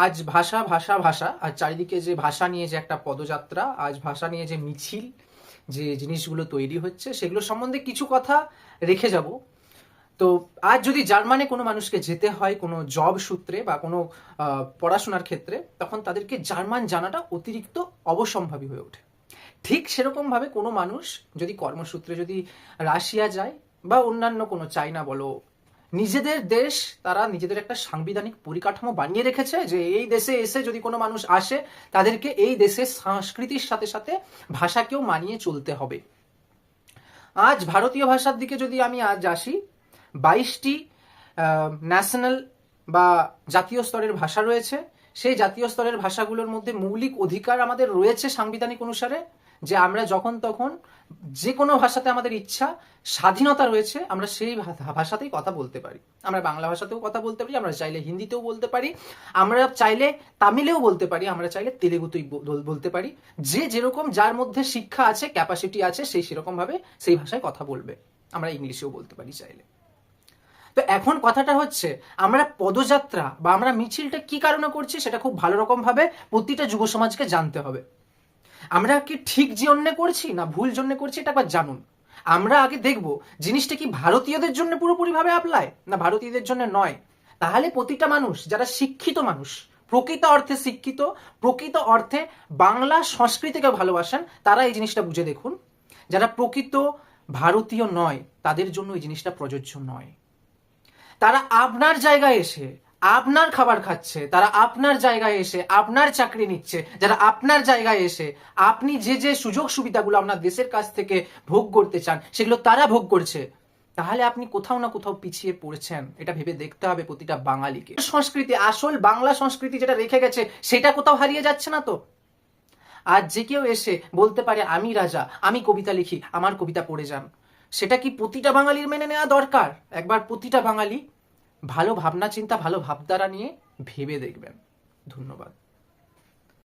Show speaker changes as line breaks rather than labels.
আজ ভাষা ভাষা ভাষা, আর চারিদিকে যে ভাষা নিয়ে যে একটা পদযাত্রা, আজ ভাষা নিয়ে যে মিছিল, যে জিনিসগুলো তৈরি হচ্ছে, সেগুলো সম্বন্ধে কিছু কথা রেখে যাব। তো আজ যদি জার্মানে কোনো মানুষকে যেতে হয় কোনো জব সূত্রে বা কোনো পড়াশোনার ক্ষেত্রে, তখন তাদেরকে জার্মান জানাটা অতিরিক্ত অবশ্যম্ভাবী হয়ে ওঠে। ঠিক সেরকমভাবে কোনো মানুষ যদি কর্মসূত্রে যদি রাশিয়া যায় বা অন্যান্য কোনো চাইনা বলো, নিজেদের দেশ, তারা নিজেদের একটা সাংবিধানিক পরিকাঠামো বানিয়ে রেখেছে যে এই দেশে এসে যদি কোনো মানুষ আসে, তাদেরকে এই দেশের সংস্কৃতির সাথে সাথে ভাষাকেও মানিয়ে চলতে হবে। আজ ভারতীয় ভাষার দিকে যদি আমি আজ আসি, 22টি ন্যাশনাল বা জাতীয় স্তরের ভাষা রয়েছে। সেই জাতীয় স্তরের ভাষাগুলোর মধ্যে মৌলিক অধিকার আমাদের রয়েছে সাংবিধানিক অনুসারে, যে আমরা যখন তখন যে কোনো ভাষাতে আমাদের ইচ্ছা, স্বাধীনতা রয়েছে, আমরা সেই ভাষাতেই কথা বলতে পারি। আমরা বাংলা ভাষাতেও কথা বলতে পারি, আমরা চাইলে হিন্দিতেও বলতে পারি, আমরা চাইলে তামিলেও বলতে পারি, আমরা চাইলে তেলেগুতেই বলতে পারি। যে যেরকম যার মধ্যে শিক্ষা আছে, ক্যাপাসিটি আছে, সেই সেরকম ভাবে সেই ভাষায় কথা বলবে। আমরা ইংলিশেও বলতে পারি চাইলে। তো এখন কথাটা হচ্ছে, আমরা পদযাত্রা বা আমরা মিছিলটা কি কারণে করছি সেটা খুব ভালো রকম ভাবে প্রতিটা যুব সমাজকে জানতে হবে। আমরা কি ঠিক জন্য করছি না ভুল জন্য করছি, এটা একবার জানুন। আমরা আগে দেখব জিনিসটা কি ভারতীয়দের জন্য পুরোপুরি ভাবে অ্যাপ্লাই না ভারতীয়দের জন্য নয়। তাহলে প্রতিটা মানুষ, যারা শিক্ষিত মানুষ, প্রকৃত অর্থে শিক্ষিত, প্রকৃত অর্থে বাংলা সংস্কৃতিকে ভালোবাসেন, তারা এই জিনিসটা বুঝে দেখুন। যারা প্রকৃত ভারতীয় নয়, তাদের জন্য এই জিনিসটা প্রযোজ্য নয়। তারা আপনার জায়গায় এসে আপনার খাবার খাচ্ছে, তারা আপনার জায়গায় এসে আপনার চাকরি নিচ্ছে, যারা আপনার জায়গায় এসে আপনি যে যে সুযোগ সুবিধাগুলো আপনার দেশের কাছ থেকে ভোগ করতে চান সেগুলো তারা ভোগ করছে, তাহলে আপনি কোথাও না কোথাও পিছিয়ে পড়েছেন। এটা ভেবে দেখতে হবে প্রতিটা বাঙালিকে। সংস্কৃতি, আসল বাংলা সংস্কৃতি যেটা রেখে গেছে, সেটা কোথাও হারিয়ে যাচ্ছে না তো? আজ যে কেউ এসে বলতে পারে আমি রাজা, আমি কবিতা লিখি, আমার কবিতা পড়ে যান, সেটা কি প্রতিটা বাঙালির মেনে নেওয়া দরকার? একবার প্রতিটা বাঙালি ভালো ভাবনা চিন্তা, ভালো ভাবধারা নিয়ে ভেবে দেখবেন। ধন্যবাদ।